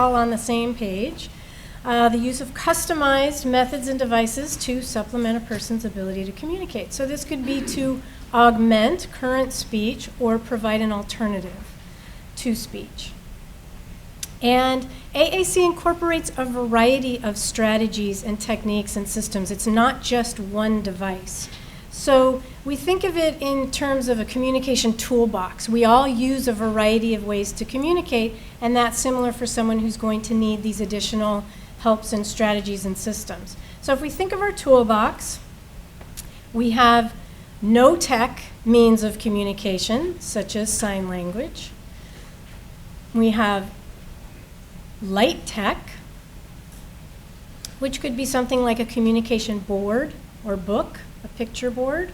all on the same page. The use of customized methods and devices to supplement a person's ability to communicate. So this could be to augment current speech or provide an alternative to speech. And AAC incorporates a variety of strategies and techniques and systems. It's not just one device. So we think of it in terms of a communication toolbox. We all use a variety of ways to communicate, and that's similar for someone who's going to need these additional helps and strategies and systems. So if we think of our toolbox, we have no-tech means of communication, such as sign language. We have light tech, which could be something like a communication board or book, a picture board.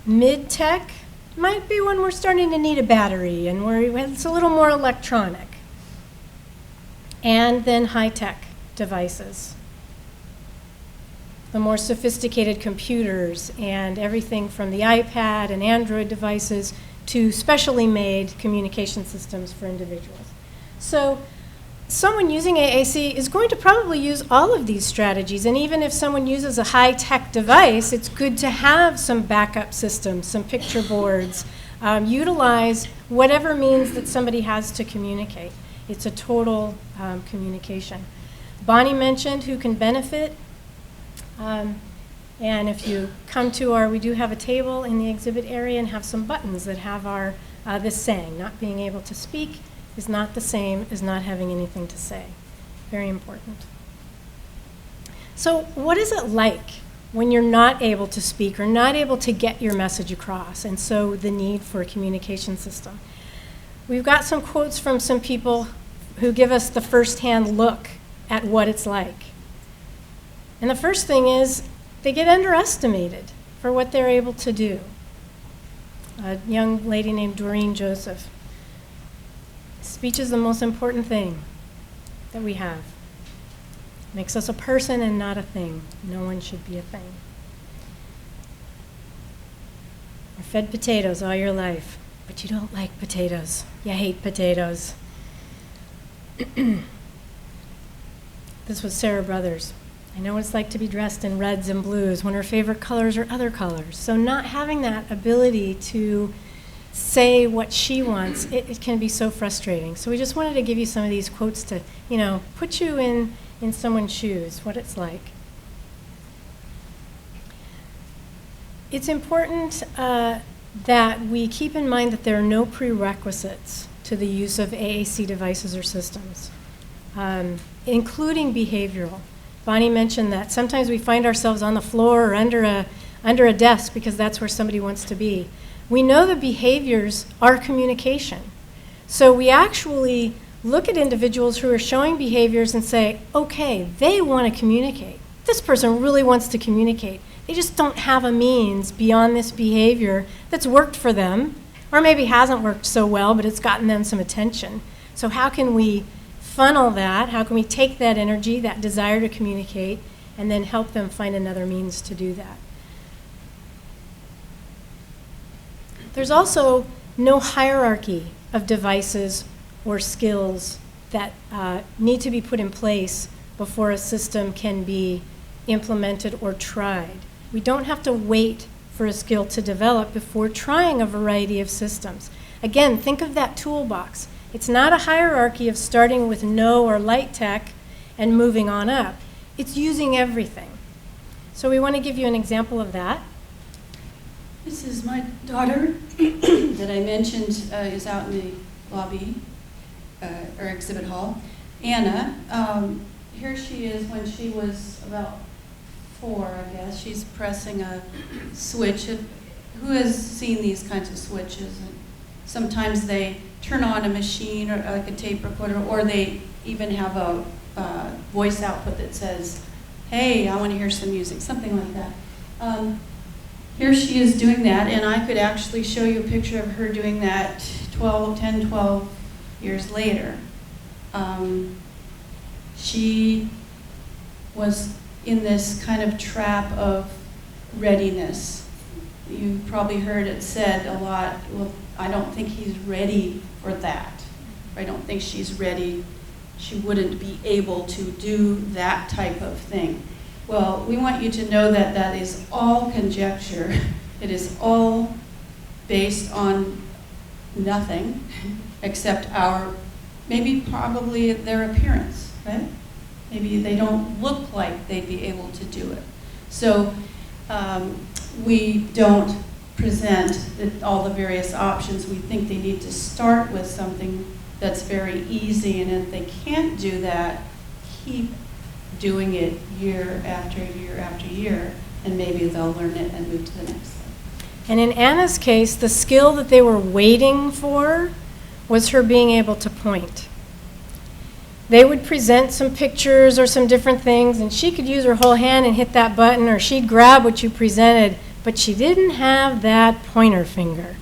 Mid-tech might be when we're starting to need a battery and it's a little more electronic. And then high-tech devices. The more sophisticated computers and everything from the iPad and Android devices to specially made communication systems for individuals. So someone using AAC is going to probably use all of these strategies, and even if someone uses a high-tech device, it's good to have some backup systems, some picture boards, utilize whatever means that somebody has to communicate. It's a total communication. Bonnie mentioned who can benefit. And if you come to we do have a table in the exhibit area and have some buttons that have our, this saying, not being able to speak is not the same as not having anything to say. Very important. So what is it like when you're not able to speak or not able to get your message across, and so the need for a communication system? We've got some quotes from some people who give us the first-hand look at what it's like. And the first thing is, they get underestimated for what they're able to do. A young lady named Doreen Joseph. Speech is the most important thing that we have. Makes us a person and not a thing. No one should be a thing. You're fed potatoes all your life, but you don't like potatoes. You hate potatoes. This was Sarah Brothers. I know what it's like to be dressed in reds and blues when her favorite colors are other colors. So not having that ability to say what she wants, it can be so frustrating. So we just wanted to give you some of these quotes to, put you in someone's shoes, what it's like. It's important that we keep in mind that there are no prerequisites to the use of AAC devices or systems, including behavioral. Bonnie mentioned that sometimes we find ourselves on the floor or under a desk because that's where somebody wants to be. We know the behaviors are communication. So we actually look at individuals who are showing behaviors and say, okay, they want to communicate. This person really wants to communicate. They just don't have a means beyond this behavior that's worked for them, or maybe hasn't worked so well, but it's gotten them some attention. So how can we funnel that? How can we take that energy, that desire to communicate, and then help them find another means to do that? There's also no hierarchy of devices or skills that need to be put in place before a system can be implemented or tried. We don't have to wait for a skill to develop before trying a variety of systems. Again, think of that toolbox. It's not a hierarchy of starting with no or light tech and moving on up. It's using everything. So we want to give you an example of that. This is my daughter that I mentioned is out in the lobby or exhibit hall. Anna, here she is when she was about 4, I guess. She's pressing a switch. Who has seen these kinds of switches? Sometimes they turn on a machine or like a tape recorder, or they even have a voice output that says, hey, I want to hear some music, something like that. Here she is doing that, and I could actually show you a picture of her doing that 10, 12 years later. She was in this kind of trap of readiness. you probably heard it said a lot, well, I don't think he's ready for that. I don't think she's ready. She wouldn't be able to do that type of thing. Well, we want you to know that that is all conjecture. It is all based on nothing except our, maybe probably their appearance, right? Maybe they don't look like they'd be able to do it. So we don't present all the various options. We think they need to start with something that's very easy, and if they can't do that, keep doing it year after year after year, and maybe they'll learn it and move to the next thing. And in Anna's case, the skill that they were waiting for was her being able to point. They would present some pictures or some different things, and she could use her whole hand and hit that button, or she'd grab what you presented, but she didn't have that pointer finger.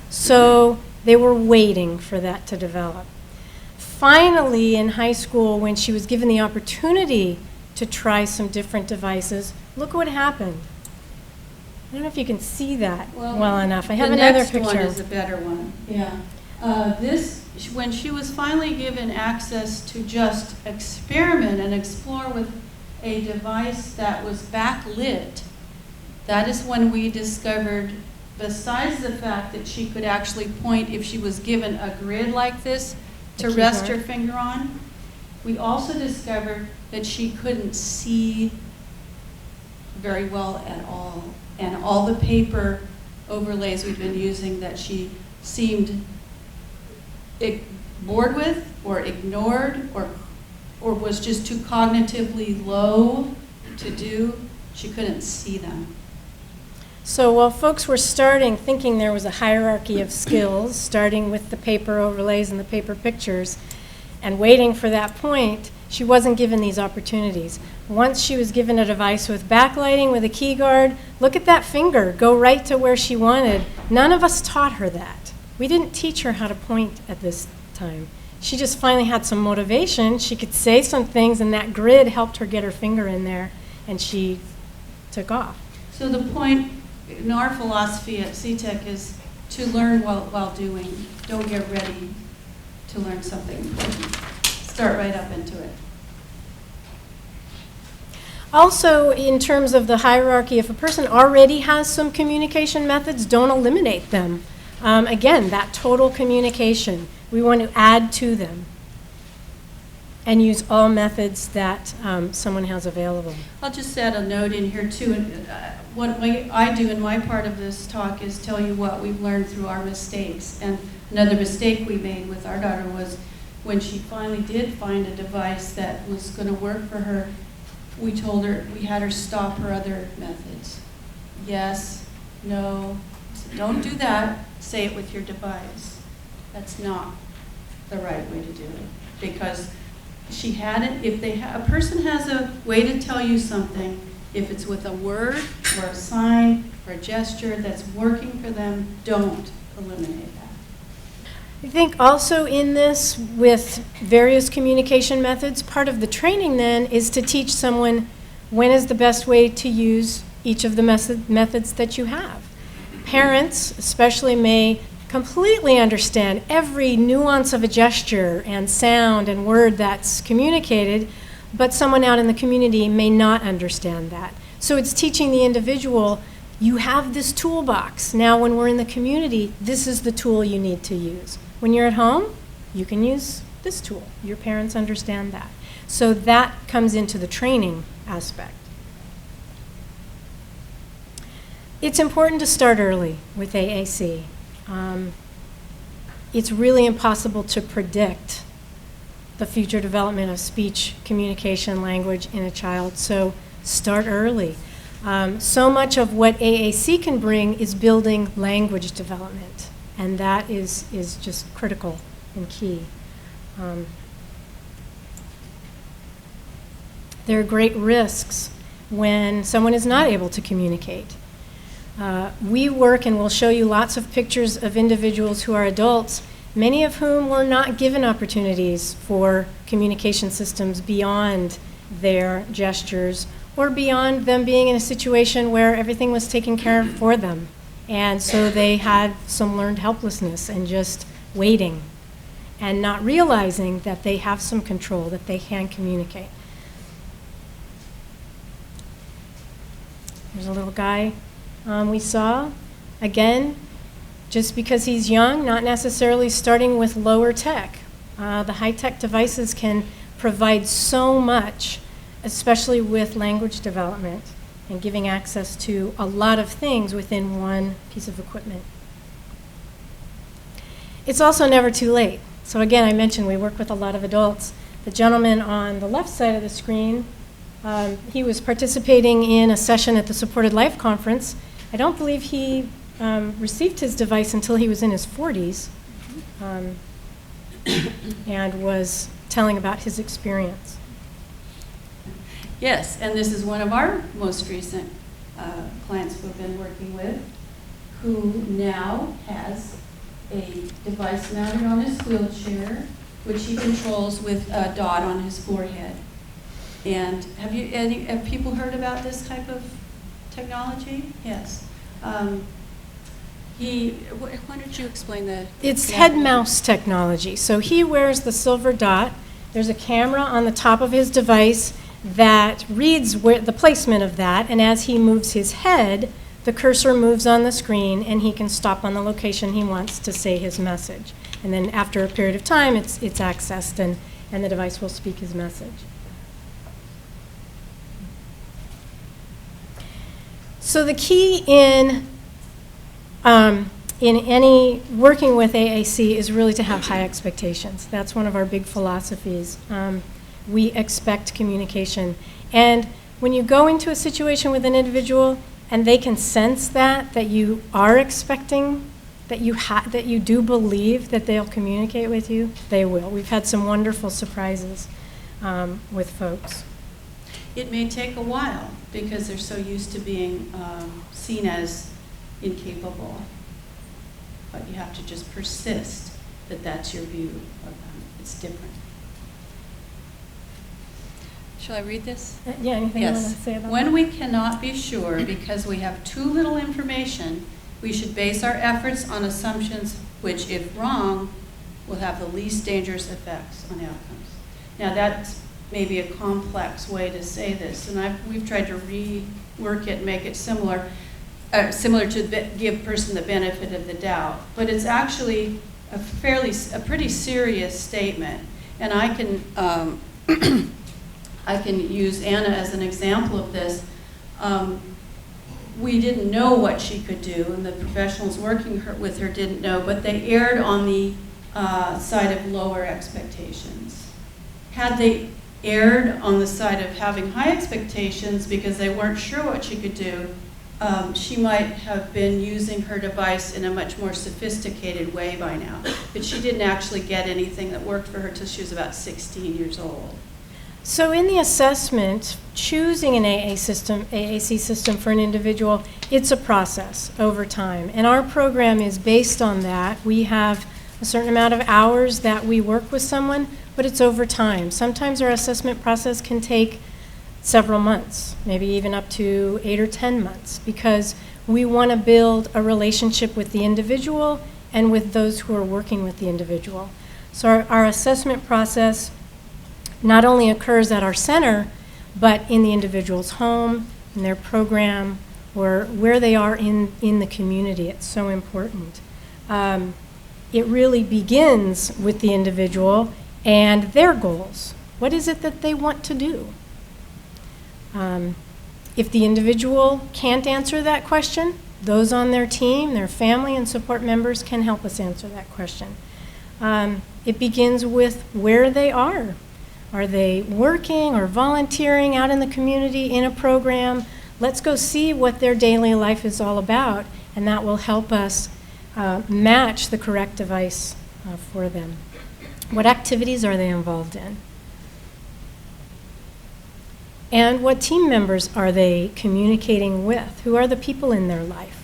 So they were waiting for that to develop. Finally, in high school, when she was given the opportunity to try some different devices, look what happened. I don't know if you can see that well enough. I have another picture. The next one is a better one. Yeah. When she was finally given access to just experiment and explore with a device that was backlit, that is when we discovered, besides the fact that she could actually point if she was given a grid like this to rest her finger on, we also discovered that she couldn't see very well at all. And all the paper overlays we've been using that she seemed bored with or ignored or was just too cognitively low to do, she couldn't see them. So while folks were starting thinking there was a hierarchy of skills, starting with the paper overlays and the paper pictures, and waiting for that point, she wasn't given these opportunities. Once she was given a device with backlighting, with a key guard, look at that finger, go right to where she wanted. None of us taught her that. We didn't teach her how to point at this time. She just finally had some motivation. She could say some things, and that grid helped her get her finger in there, and she took off. So the point in our philosophy at CTEC is to learn while doing. Don't get ready to learn something important. Start right up into it. Also, in terms of the hierarchy, if a person already has some communication methods, don't eliminate them. Again, that total communication, we want to add to them and use all methods that someone has available. I'll just add a note in here too. What I do in my part of this talk is tell you what we've learned through our mistakes. And another mistake we made with our daughter was when she finally did find a device that was going to work for her, we told her, we had her stop her other methods. Yes, no, so don't do that, say it with your device. That's not the right way to do it, because she had it. If a person has a way to tell you something, if it's with a word or a sign or a gesture that's working for them, don't eliminate that. I think also in this, with various communication methods, part of the training then is to teach someone when is the best way to use each of the methods that you have. Parents especially may completely understand every nuance of a gesture and sound and word that's communicated, but someone out in the community may not understand that. So it's teaching the individual, you have this toolbox. Now when we're in the community, this is the tool you need to use. When you're at home, you can use this tool. Your parents understand that. So that comes into the training aspect. It's important to start early with AAC. It's really impossible to predict the future development of speech, communication, language in a child, so start early. So much of what AAC can bring is building language development, and that is just critical and key. There are great risks when someone is not able to communicate. We work, and we'll show you lots of pictures of individuals who are adults, many of whom were not given opportunities for communication systems beyond their gestures or beyond them being in a situation where everything was taken care of for them And so they had some learned helplessness and just waiting and not realizing that they have some control, that they can communicate. There's a little guy we saw. Again, just because he's young, not necessarily starting with lower tech. The high-tech devices can provide so much, especially with language development and giving access to a lot of things within one piece of equipment. It's also never too late. So again, I mentioned we work with a lot of adults. The gentleman on the left side of the screen, he was participating in a session at the Supported Life Conference. I don't believe he received his device until he was in his 40s and was telling about his experience. Yes, and this is one of our most recent clients we've been working with, who now has a device mounted on his wheelchair, which he controls with a dot on his forehead. And have people heard about this type of technology? Yes. Why don't you explain the... It's head-mouse technology. So he wears the silver dot. There's a camera on the top of his device that reads the placement of that, and as he moves his head, the cursor moves on the screen, and he can stop on the location he wants to say his message. And then after a period of time, it's accessed, and the device will speak his message. So the key in any working with AAC is really to have high expectations. That's one of our big philosophies. We expect communication. And when you go into a situation with an individual and they can sense that you are expecting, that you do believe that they'll communicate with you, they will. We've had some wonderful surprises with folks. It may take a while because they're so used to being seen as incapable, but you have to just persist that that's your view of them. It's different. Shall I read this? Yeah, anything Yes. you want to say about When that? we cannot be sure because we have too little information, we should base our efforts on assumptions which, if wrong, will have the least dangerous effects on outcomes. Now that's maybe a complex way to say this, and we've tried to rework it and make it similar to give person the benefit of the doubt. But it's actually a pretty serious statement, and I can I can use Anna as an example of this. We didn't know what she could do, and the professionals working with her didn't know, but they erred on the side of lower expectations. Had they erred on the side of having high expectations because they weren't sure what she could do, she might have been using her device in a much more sophisticated way by now. But she didn't actually get anything that worked for her till she was about 16 years old. So in the assessment, choosing an AAC system for an individual, it's a process over time. And our program is based on that. We have a certain amount of hours that we work with someone, but it's over time. Sometimes our assessment process can take several months, maybe even up to 8 or 10 months, because we want to build a relationship with the individual and with those who are working with the individual. So our assessment process not only occurs at our center, but in the individual's home, in their program, or where they are in the community. It's so important. It really begins with the individual and their goals. What is it that they want to do? If the individual can't answer that question, those on their team, their family and support members can help us answer that question. It begins with where they are. Are they working or volunteering out in the community in a program? Let's go see what their daily life is all about, and that will help us match the correct device for them. What activities are they involved in? And what team members are they communicating with? Who are the people in their life?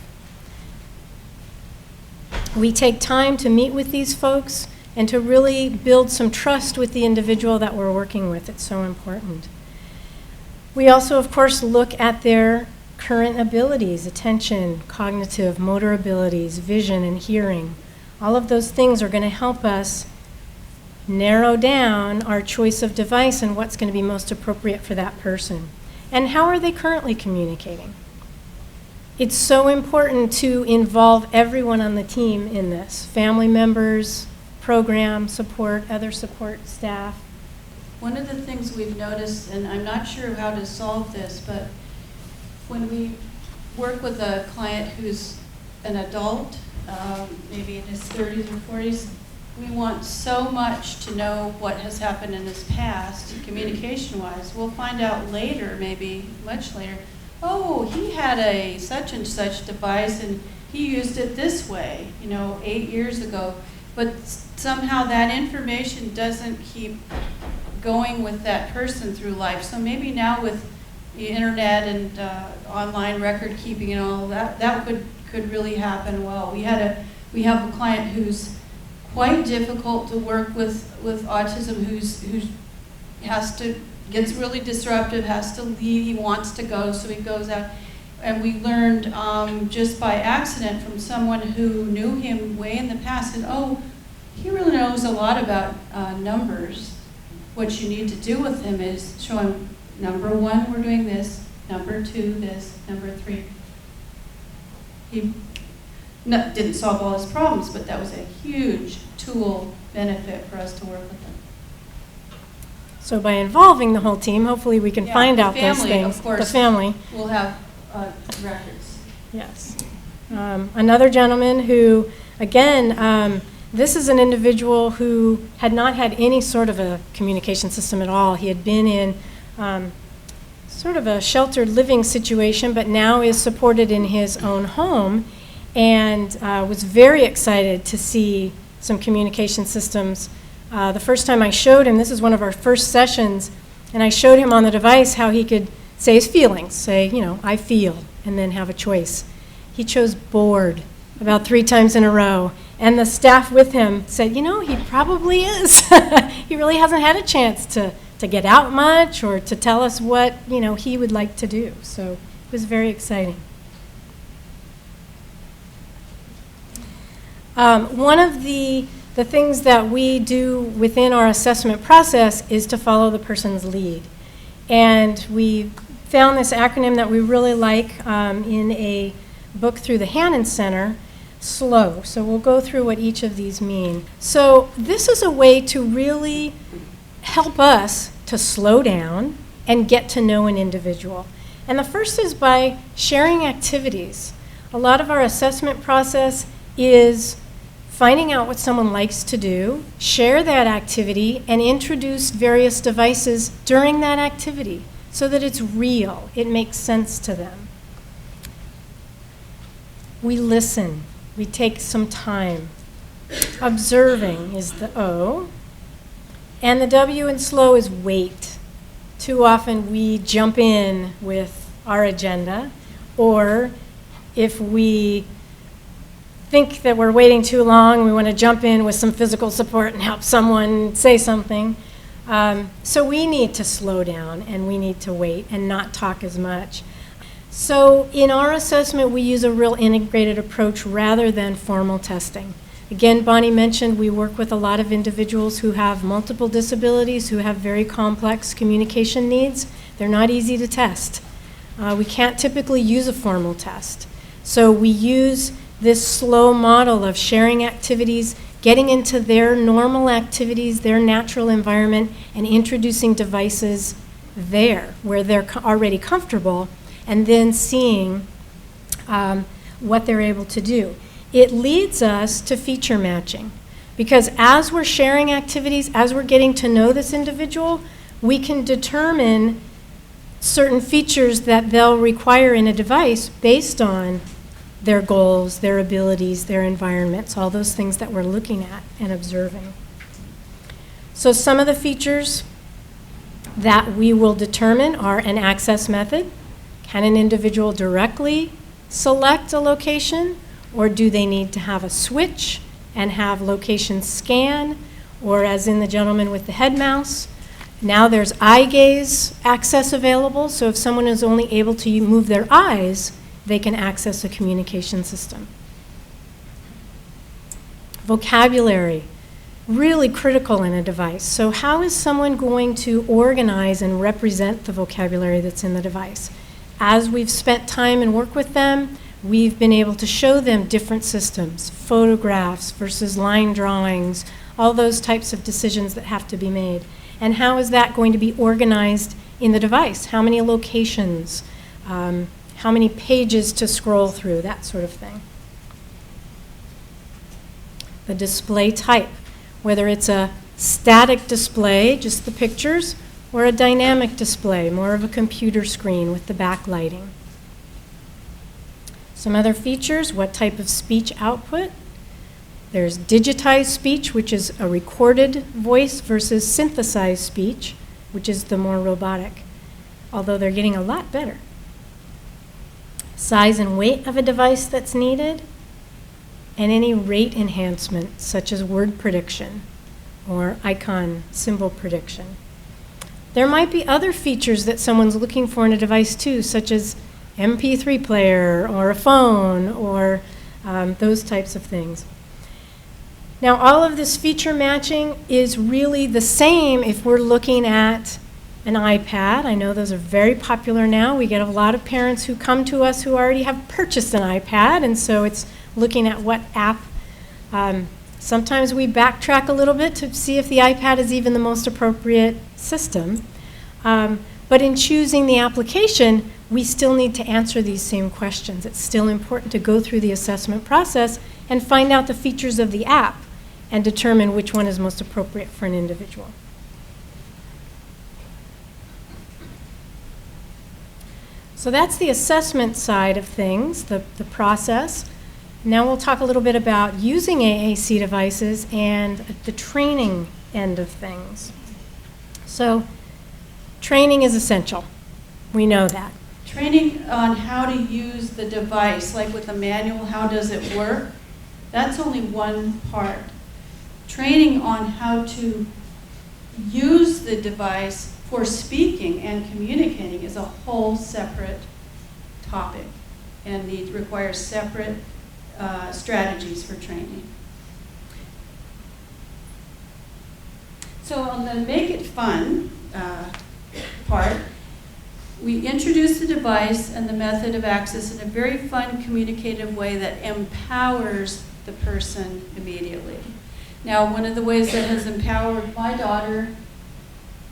We take time to meet with these folks and to really build some trust with the individual that we're working with. It's so important. We also, of course, look at their current abilities, attention, cognitive, motor abilities, vision, and hearing. All of those things are going to help us narrow down our choice of device and what's going to be most appropriate for that person. And how are they currently communicating? It's so important to involve everyone on the team in this, family members, program support, other support staff. One of the things we've noticed, and I'm not sure how to solve this, but when we work with a client who's an adult, maybe in his 30s or 40s, we want so much to know what has happened in his past, communication-wise. We'll find out later, maybe much later, oh, he had a such and such device and he used it this way, 8 years ago. But somehow that information doesn't keep going with that person through life. So maybe now with the internet and online record keeping and all that, that could really happen well. We have a client who's quite difficult to work with autism, who gets really disruptive, has to leave, he wants to go, so he goes out. And we learned just by accident from someone who knew him way in the past, and oh, he really knows a lot about numbers. What you need to do with him is show him, number 1, we're doing this, number 2, this, number 3. He didn't solve all his problems, but that was a huge tool benefit for us to work with him. So by involving the whole team, hopefully we can find out those things. Of course, the family will have records. Yes. Another gentleman who, again, this is an individual who had not had any sort of a communication system at all. He had been in sort of a sheltered living situation, but now is supported in his own home, and was very excited to see some communication systems. The first time I showed him, this is one of our first sessions, and I showed him on the device how he could say his feelings, say, I feel, and then have a choice. He chose bored about 3 times in a row, and the staff with him said, he probably is. He really hasn't had a chance to get out much or to tell us what, he would like to do. So it was very exciting. One of the things that we do within our assessment process is to follow the person's lead. And we found this acronym that we really like in a book through the Hannon Center, SLOW. So we'll go through what each of these mean. So this is a way to really help us to slow down and get to know an individual. And the first is by sharing activities. A lot of our assessment process is finding out what someone likes to do, share that activity, and introduce various devices during that activity so that it's real, it makes sense to them. We listen, we take some time. Observing is the O, and the W in slow is wait. Too often we jump in with our agenda, or if we think that we're waiting too long, we want to jump in with some physical support and help someone say something. So we need to slow down and we need to wait and not talk as much. So in our assessment, we use a real integrated approach rather than formal testing. Again, Bonnie mentioned we work with a lot of individuals who have multiple disabilities, who have very complex communication needs. They're not easy to test. We can't typically use a formal test. So we use this slow model of sharing activities, getting into their normal activities, their natural environment, and introducing devices there where they're already comfortable, and then seeing what they're able to do. It leads us to feature matching, because as we're sharing activities, as we're getting to know this individual, we can determine certain features that they'll require in a device based on their goals, their abilities, their environments, all those things that we're looking at and observing. So some of the features that we will determine are an access method. Can an individual directly select a location, or do they need to have a switch and have location scan, or as in the gentleman with the head mouse, Now there's eye gaze access available, so if someone is only able to move their eyes, they can access a communication system. Vocabulary, really critical in a device. So how is someone going to organize and represent the vocabulary that's in the device? As we've spent time and work with them, we've been able to show them different systems, photographs versus line drawings, all those types of decisions that have to be made. And how is that going to be organized in the device? How many locations? How many pages to scroll through? That sort of thing. The display type, whether it's a static display, just the pictures, or a dynamic display, more of a computer screen with the backlighting. Some other features, what type of speech output? There's digitized speech, which is a recorded voice, versus synthesized speech, which is the more robotic, although they're getting a lot better. Size and weight of a device that's needed, and any rate enhancement, such as word prediction or icon symbol prediction. There might be other features that someone's looking for in a device too, such as MP3 player or a phone or those types of things. Now, all of this feature matching is really the same if we're looking at an iPad. I know those are very popular now. We get a lot of parents who come to us who already have purchased an iPad, and so it's looking at what app. Sometimes we backtrack a little bit to see if the iPad is even the most appropriate system. But in choosing the application, we still need to answer these same questions. It's still important to go through the assessment process and find out the features of the app and determine which one is most appropriate for an individual. So that's the assessment side of things, the process. Now we'll talk a little bit about using AAC devices and the training end of things. So training is essential. We know that. Training on how to use the device, like with the manual, how does it work? That's only one part. Training on how to use the device for speaking and communicating is a whole separate topic and requires separate strategies for training. So on the make it fun part, we introduce the device and the method of access in a very fun, communicative way that empowers the person immediately. Now, one of the ways that has empowered my daughter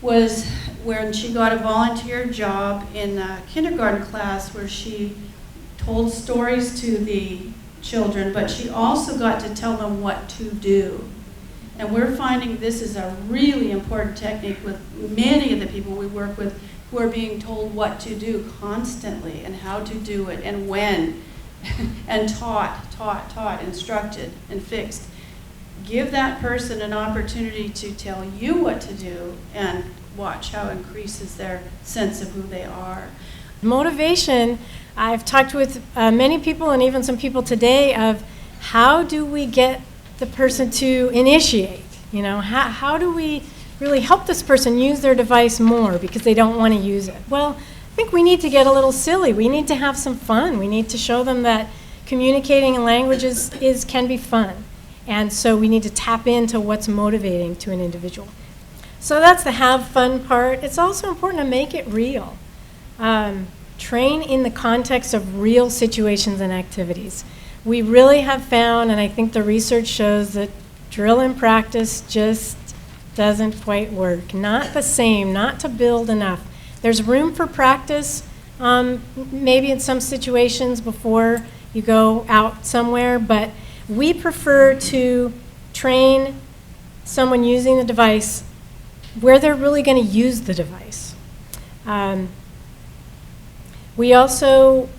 was when she got a volunteer job in a kindergarten class where she told stories to the children, but she also got to tell them what to do. And we're finding this is a really important technique with many of the people we work with who are being told what to do constantly and how to do it and when, and taught, instructed, and fixed. Give that person an opportunity to tell you what to do and watch how it increases their sense of who they are. Motivation, I've talked with many people and even some people today of how do we get the person to initiate? You know, how do we really help this person use their device more because they don't want to use it? Well, I think we need to get a little silly. We need to have some fun. We need to show them that communicating in languages can be fun. And so we need to tap into what's motivating to an individual. So that's the have fun part. It's also important to make it real. Train in the context of real situations and activities. We really have found, and I think the research shows, that drill and practice just doesn't quite work. Not the same, not to build enough. There's room for practice, maybe in some situations before you go out somewhere, but we prefer to train someone using the device where they're really going to use the device. We also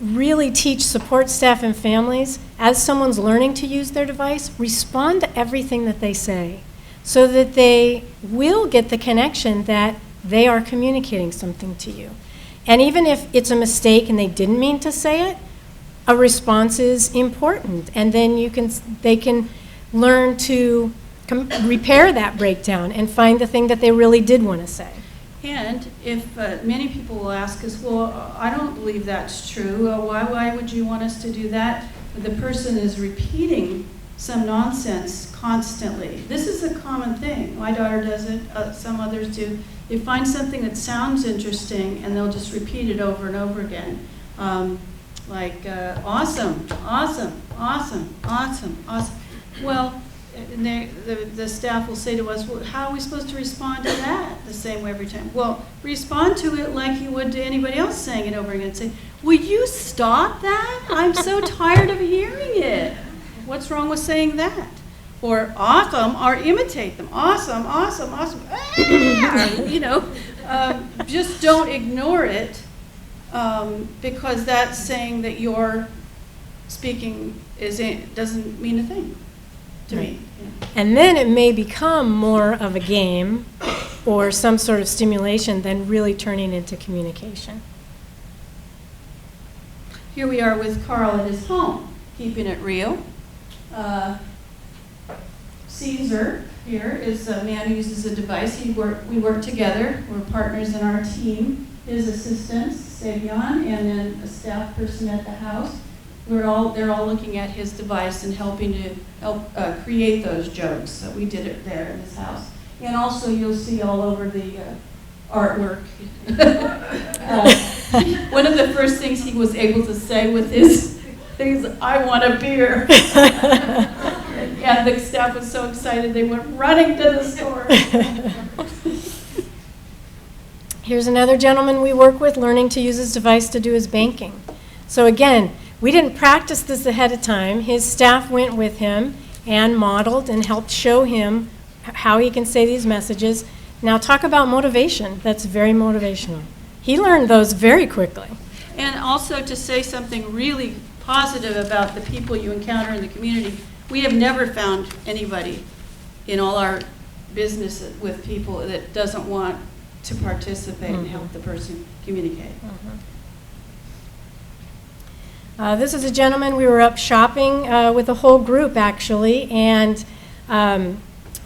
really teach support staff and families, as someone's learning to use their device, respond to everything that they say so that they will get the connection that they are communicating something to you. And even if it's a mistake and they didn't mean to say it, a response is important. And then they can learn to repair that breakdown and find the thing that they really did want to say. And if many people will ask us, well, I don't believe that's true. Why would you want us to do that? The person is repeating some nonsense constantly. This is a common thing. My daughter does it. Some others do. They find something that sounds interesting, and they'll just repeat it over and over again. Awesome, awesome, awesome, awesome, awesome. Well, and the staff will say to us, well, how are we supposed to respond to that the same way every time? Well, respond to it like you would to anybody else saying it over again and say, will you stop that? I'm so tired of hearing it. What's wrong with saying that? Or awesome, or imitate them. Awesome, awesome, awesome. Just don't ignore it because that's saying that your speaking doesn't mean a thing. To me. Yeah. And then it may become more of a game or some sort of stimulation than really turning into communication. Here we are with Carl at his home, keeping it real. Caesar here is a man who uses a device. We work together. We're partners in our team. His assistants, Savion, and then a staff person at the house. They're all looking at his device and helping to help create those jokes. So we did it there in his house. And also you'll see all over the artwork. One of the first things he was able to say with his things, I want a beer. And the staff was so excited they went running to the store. Here's another gentleman we work with learning to use his device to do his banking. So again, we didn't practice this ahead of time. His staff went with him and modeled and helped show him how he can say these messages. Now talk about motivation. That's very motivational. He learned those very quickly. And also to say something really positive about the people you encounter in the community. We have never found anybody in all our business with people that doesn't want to participate and help the person communicate. This is a gentleman, we were up shopping with a whole group actually, and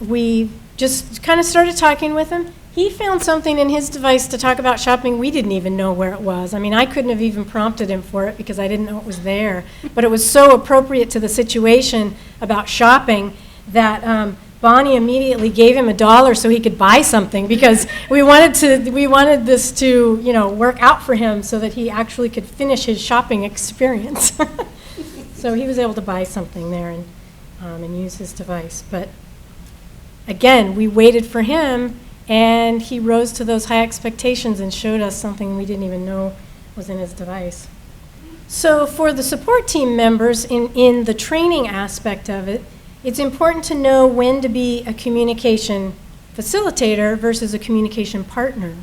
we just kind of started talking with him. He found something in his device to talk about shopping. We didn't even know where it was. I mean, I couldn't have even prompted him for it because I didn't know it was there. But it was so appropriate to the situation about shopping that Bonnie immediately gave him $1 so he could buy something because we wanted this to, work out for him so that he actually could finish his shopping experience. So he was able to buy something there and use his device. But again, we waited for him, and he rose to those high expectations and showed us something we didn't even know was in his device. So for the support team members in the training aspect of it, it's important to know when to be a communication facilitator versus a communication partner.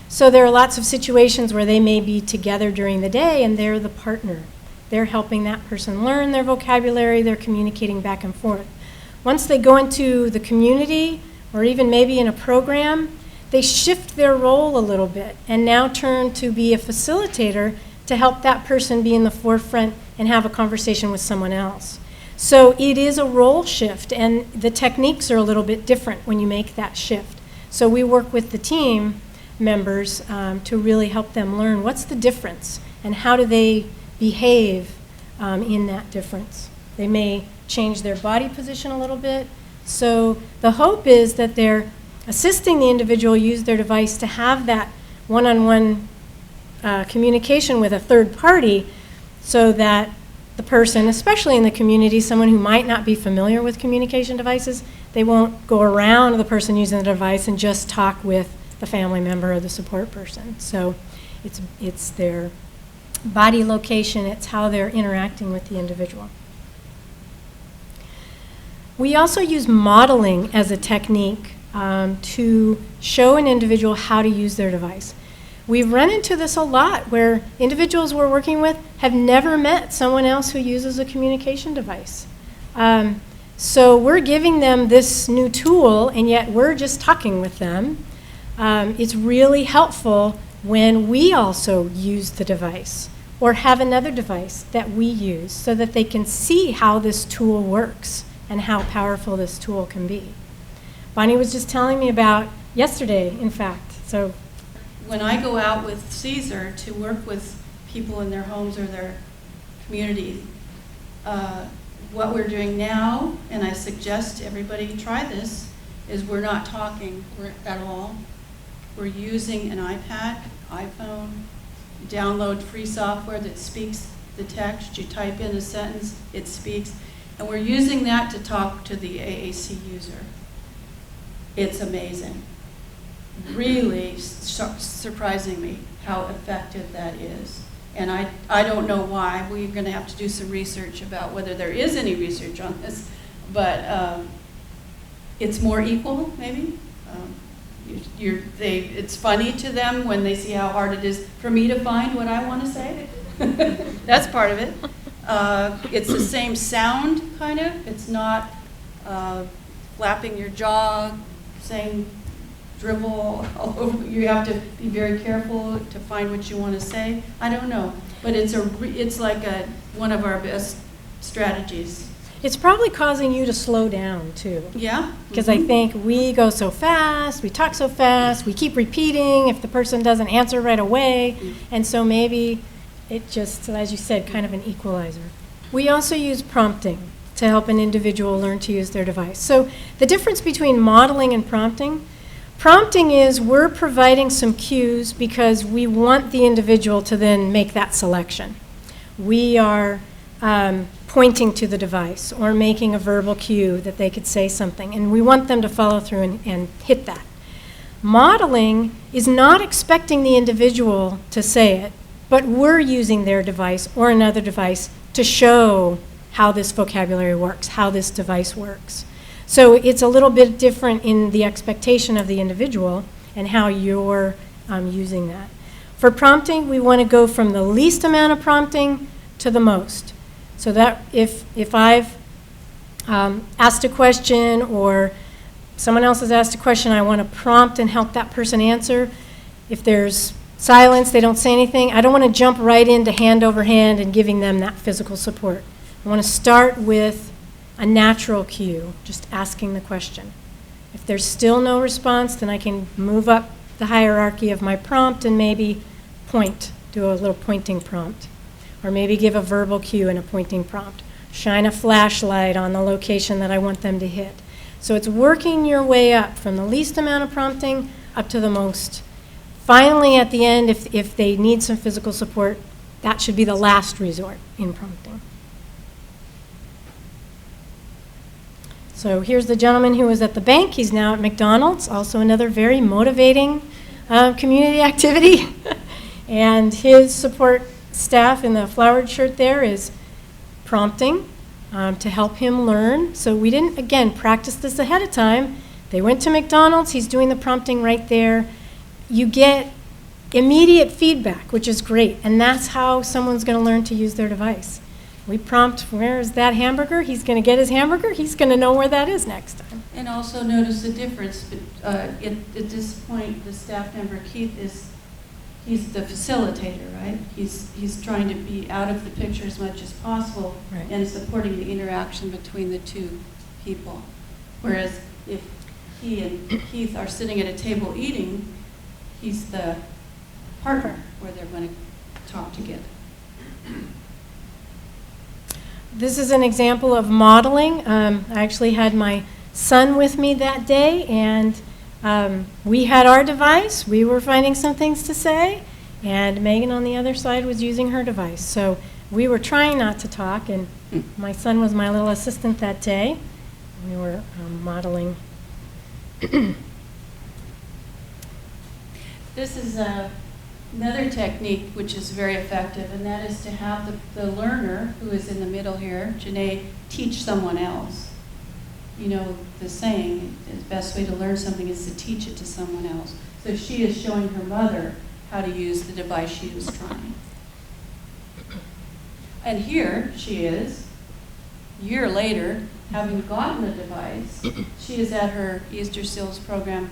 So there are lots of situations where they may be together during the day and they're the partner. They're helping that person learn their vocabulary, they're communicating back and forth. Once they go into the community or even maybe in a program, they shift their role a little bit and now turn to be a facilitator to help that person be in the forefront and have a conversation with someone else. So it is a role shift, and the techniques are a little bit different when you make that shift. So we work with the team members to really help them learn what's the difference and how do they behave in that difference. They may change their body position a little bit. So the hope is that they're assisting the individual use their device to have that one-on-one communication with a third party so that the person, especially in the community, someone who might not be familiar with communication devices, they won't go around the person using the device and just talk with the family member or the support person. So it's their body location, it's how they're interacting with the individual. We also use modeling as a technique to show an individual how to use their device. We've run into this a lot where individuals we're working with have never met someone else who uses a communication device. So we're giving them this new tool, and yet we're just talking with them. It's really helpful when we also use the device or have another device that we use so that they can see how this tool works and how powerful this tool can be. Bonnie was just telling me about yesterday, in fact. So when I go out with Caesar to work with people in their homes or their community, what we're doing now, and I suggest everybody try this, is we're not talking at all. We're using an iPad, iPhone, download free software that speaks the text. You type in a sentence, it speaks. And we're using that to talk to the AAC user. It's amazing. Really surprising me how effective that is. And I don't know why. We're going to have to do some research about whether there is any research on this. But it's more equal, maybe. It's funny to them when they see how hard it is for me to find what I want to say. That's part of it. It's the same sound, kind of. It's not flapping your jaw, saying dribble all over. You have to be very careful to find what you want to say. I don't know, but it's like one of our best strategies. it's probably causing you to slow down too. Yeah. Because I think we go so fast, we talk so fast, we keep repeating if the person doesn't answer right away, and so maybe it just, as you said, kind of an equalizer. We also use prompting to help an individual learn to use their device. So the difference between modeling and prompting is we're providing some cues because we want the individual to then make that selection. We are pointing to the device or making a verbal cue that they could say something, and we want them to follow through and hit that. Modeling is not expecting the individual to say it, but we're using their device or another device to show how this vocabulary works, how this device works. So it's a little bit different in the expectation of the individual and how you're using that. For prompting, we want to go from the least amount of prompting to the most. So that if I've asked a question or someone else has asked a question, I want to prompt and help that person answer. If there's silence, they don't say anything, I don't want to jump right into hand over hand and giving them that physical support. I want to start with a natural cue, just asking the question. If there's still no response, then I can move up the hierarchy of my prompt and maybe point, do a little pointing prompt. Or maybe give a verbal cue and a pointing prompt. Shine a flashlight on the location that I want them to hit. So it's working your way up from the least amount of prompting up to the most. Finally, at the end, if they need some physical support, that should be the last resort in prompting. So here's the gentleman who was at the bank. He's now at McDonald's, also another very motivating community activity. And his support staff in the flowered shirt there is prompting to help him learn. So we didn't, again, practice this ahead of time. They went to McDonald's. He's doing the prompting right there. You get immediate feedback, which is great, and that's how someone's going to learn to use their device. We prompt, where is that hamburger? He's going to get his hamburger. He's going to know where that is next time. And also notice the difference. At this point, the staff member, Keith, he's the facilitator, right? He's trying to be out of the picture as much as possible, right, and supporting the interaction between the two people. Whereas if he and Keith are sitting at a table eating, he's the partner where they're going to talk together. This is an example of modeling. I actually had my son with me that day, and we had our device. We were finding some things to say, and Megan on the other side was using her device. So we were trying not to talk, and my son was my little assistant that day. We were modeling. This is another technique which is very effective, and that is to have the learner, who is in the middle here, Janae, teach someone else. You know the saying, the best way to learn something is to teach it to someone else. So she is showing her mother how to use the device she was trying. And here she is, a year later, having gotten the device. She is at her Easter Seals program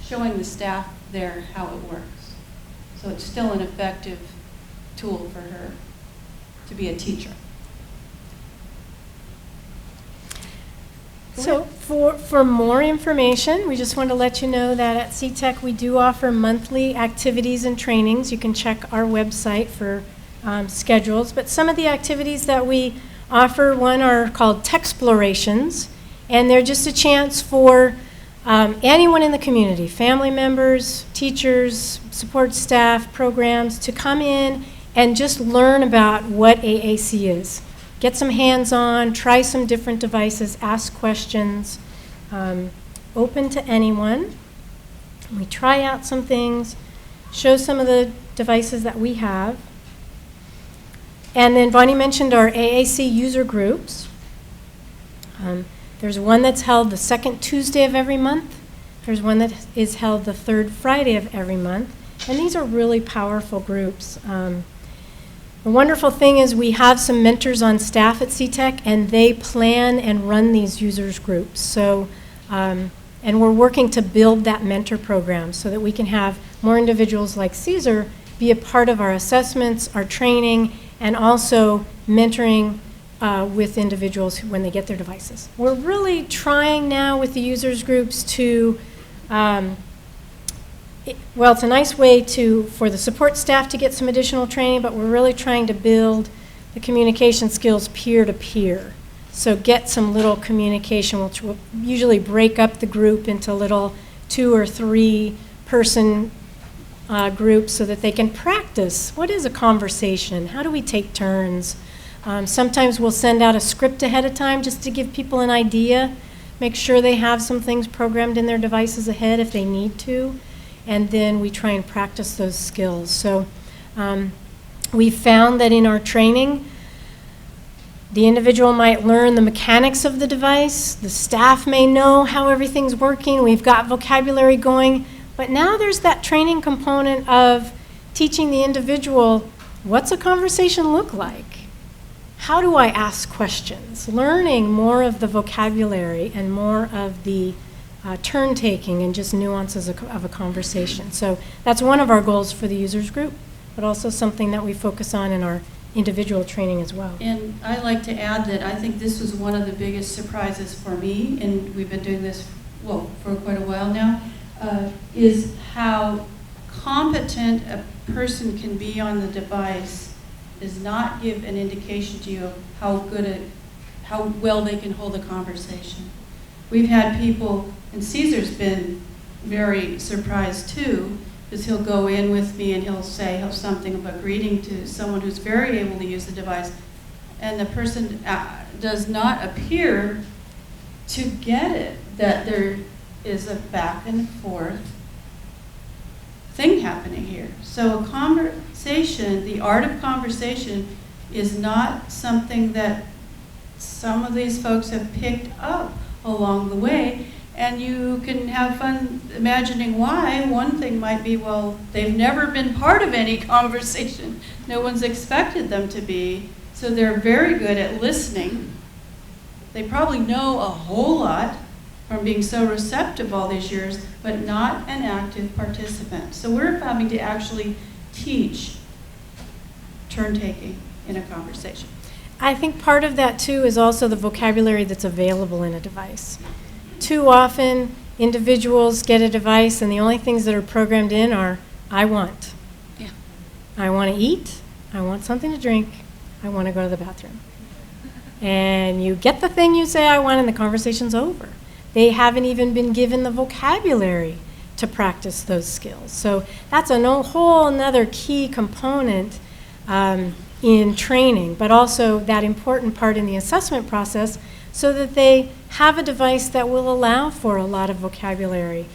showing the staff there how it works. So it's still an effective tool for her to be a teacher. So for more information, we just want to let you know that at CTEC we do offer monthly activities and trainings. You can check our website for schedules. But some of the activities that we offer, one are called Techsplorations, and they're just a chance for anyone in the community, family members, teachers, support staff, programs, to come in and just learn about what AAC is. Get some hands-on, try some different devices, ask questions, open to anyone. We try out some things, show some of the devices that we have. And then Bonnie mentioned our AAC User Groups. There's one that's held the second Tuesday of every month. There's one that is held the third Friday of every month. And these are really powerful groups. The wonderful thing is we have some mentors on staff at CTEC, and they plan and run these users groups. So, and we're working to build that mentor program so that we can have more individuals like Caesar be a part of our assessments, our training, and also mentoring with individuals when they get their devices. We're really trying now with the users groups to well, it's a nice way for the support staff to get some additional training, but we're really trying to build the communication skills peer-to-peer. So get some little communication, which will usually break up the group into little 2 or 3 person groups so that they can practice. What is a conversation? How do we take turns? Sometimes we'll send out a script ahead of time just to give people an idea, make sure they have some things programmed in their devices ahead if they need to. And then we try and practice those skills. So we found that in our training, the individual might learn the mechanics of the device, the staff may know how everything's working, we've got vocabulary going, but now there's that training component of teaching the individual, what's a conversation look like? How do I ask questions? Learning more of the vocabulary and more of the turn taking and just nuances of a conversation. So that's one of our goals for the users group, but also something that we focus on in our individual training as well. And I like to add that I think this was one of the biggest surprises for me, and we've been doing this, well, for quite a while now, is how competent a person can be on the device does not give an indication to you of how well they can hold a conversation. We've had people, and Caesar's been very surprised too, because he'll go in with me and he'll say something about greeting to someone who's very able to use the device, and the person does not appear to get it, that there is a back and forth thing happening here. So a conversation, the art of conversation, is not something that some of these folks have picked up along the way, and you can have fun imagining why. One thing might be, well, they've never been part of any conversation. No one's expected them to be, so they're very good at listening. They probably know a whole lot from being so receptive all these years, but not an active participant. So we're having to actually teach turn-taking in a conversation. I think part of that too is also the vocabulary that's available in a device. Too often individuals get a device and the only things that are programmed in are, I want. Yeah. I want to eat, I want something to drink, I want to go to the bathroom. And you get the thing you say I want and the conversation's over. They haven't even been given the vocabulary to practice those skills. So that's a whole another key component in training, but also that important part in the assessment process so that they have a device that will allow for a lot of vocabulary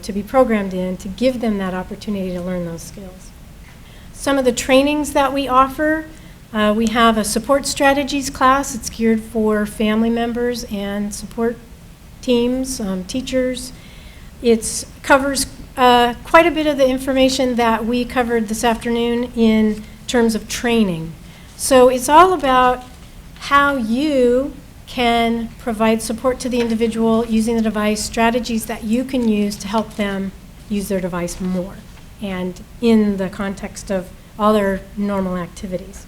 to be programmed in to give them that opportunity to learn those skills. Some of the trainings that we offer, we have a support strategies class. It's geared for family members and support teams, teachers. It covers quite a bit of the information that we covered this afternoon in terms of training. So it's all about how you can provide support to the individual using the device, strategies that you can use to help them use their device more and in the context of all their normal activities.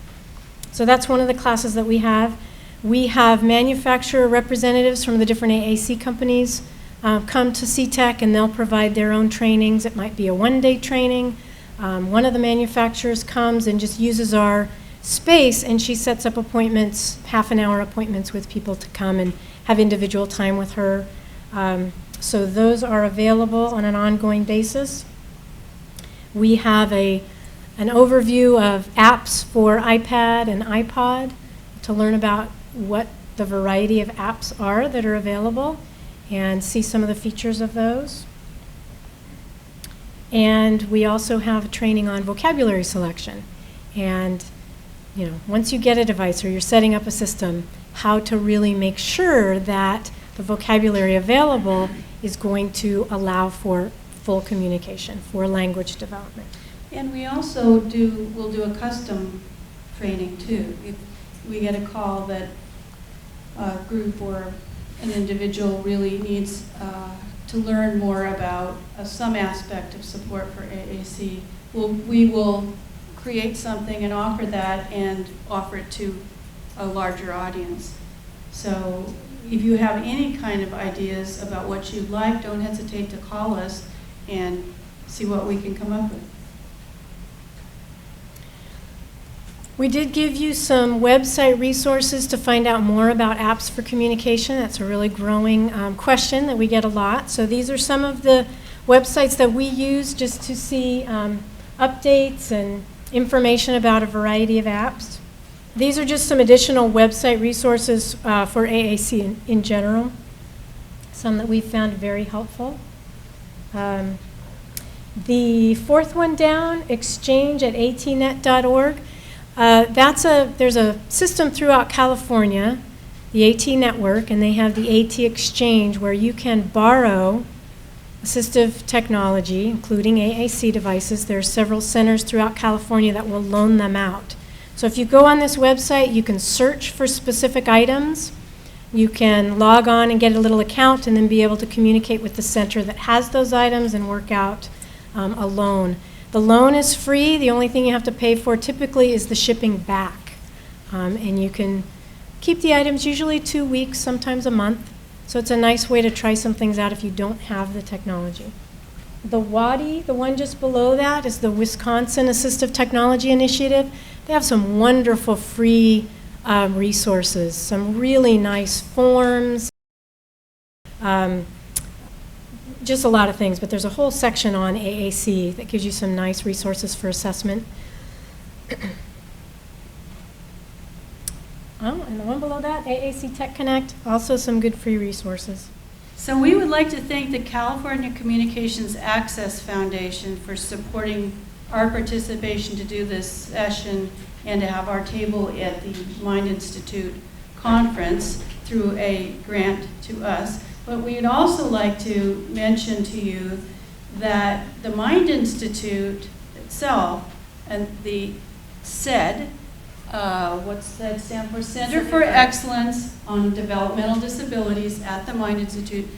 So that's one of the classes that we have. We have manufacturer representatives from the different AAC companies come to CTEC, and they'll provide their own trainings. It might be a one-day training. One of the manufacturers comes and just uses our space, and she sets up appointments, half-an-hour appointments with people to come and have individual time with her. So those are available on an ongoing basis. We have an overview of apps for iPad and iPod to learn about what the variety of apps are that are available and see some of the features of those. And we also have training on vocabulary selection. And once you get a device or you're setting up a system, how to really make sure that the vocabulary available is going to allow for full communication, for language development. And we also will do a custom training too. If we get a call that a group or an individual really needs to learn more about some aspect of support for AAC, we will create something and offer that and offer it to a larger audience. So if you have any kind of ideas about what you'd like, don't hesitate to call us and see what we can come up with. We did give you some website resources to find out more about apps for communication. That's a really growing question that we get a lot. So these are some of the websites that we use just to see updates and information about a variety of apps. These are just some additional website resources for AAC in general, some that we found very helpful. The fourth one down, exchange at atnet.org. There's a system throughout California, the AT network, and they have the AT exchange where you can borrow assistive technology, including AAC devices. There are several centers throughout California that will loan them out. So if you go on this website, you can search for specific items. You can log on and get a little account and then be able to communicate with the center that has those items and work out a loan. The loan is free. The only thing you have to pay for typically is the shipping back. And you can keep the items usually 2 weeks, sometimes a month. So it's a nice way to try some things out if you don't have the technology. The WADI, the one just below that, is the Wisconsin Assistive Technology Initiative. They have some wonderful free resources, some really nice forms, just a lot of things, but there's a whole section on AAC that gives you some nice resources for assessment. And the one below that, AAC Tech Connect, also some good free resources. So we would like to thank the California Communications Access Foundation for supporting our participation to do this session and to have our table at the Mind Institute conference through a grant to us. But we'd also like to mention to you that the Mind Institute itself and the CED, what's CED stand for? Center for Excellence on Developmental Disabilities at the Mind Institute,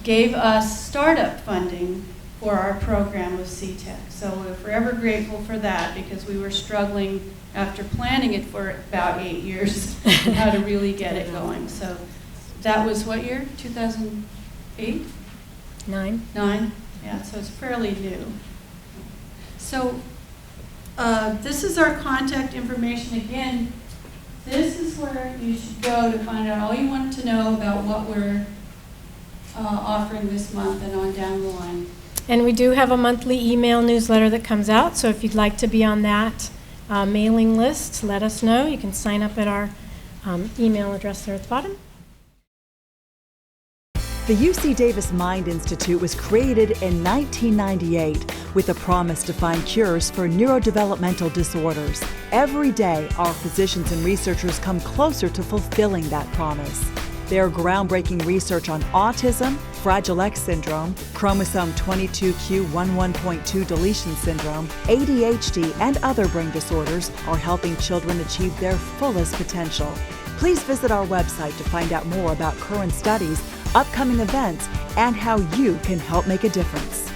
gave us startup funding for our program with CTEC. So we're forever grateful for that because we were struggling after planning it for about 8 years how to really get it going. So that was what year? 2008? 9. Yeah, so it's fairly new. So this is our contact information. Again, this is where you should go to find out all you want to know about what we're offering this month and on down the line. And we do have a monthly email newsletter that comes out, so if you'd like to be on that mailing list, let us know. You can sign up at our email address there at the bottom. The UC Davis Mind Institute was created in 1998 with a promise to find cures for neurodevelopmental disorders. Every day, our physicians and researchers come closer to fulfilling that promise. Their groundbreaking research on autism, Fragile X syndrome, chromosome 22q11.2 deletion syndrome, ADHD, and other brain disorders are helping children achieve their fullest potential. Please visit our website to find out more about current studies, upcoming events, and how you can help make a difference.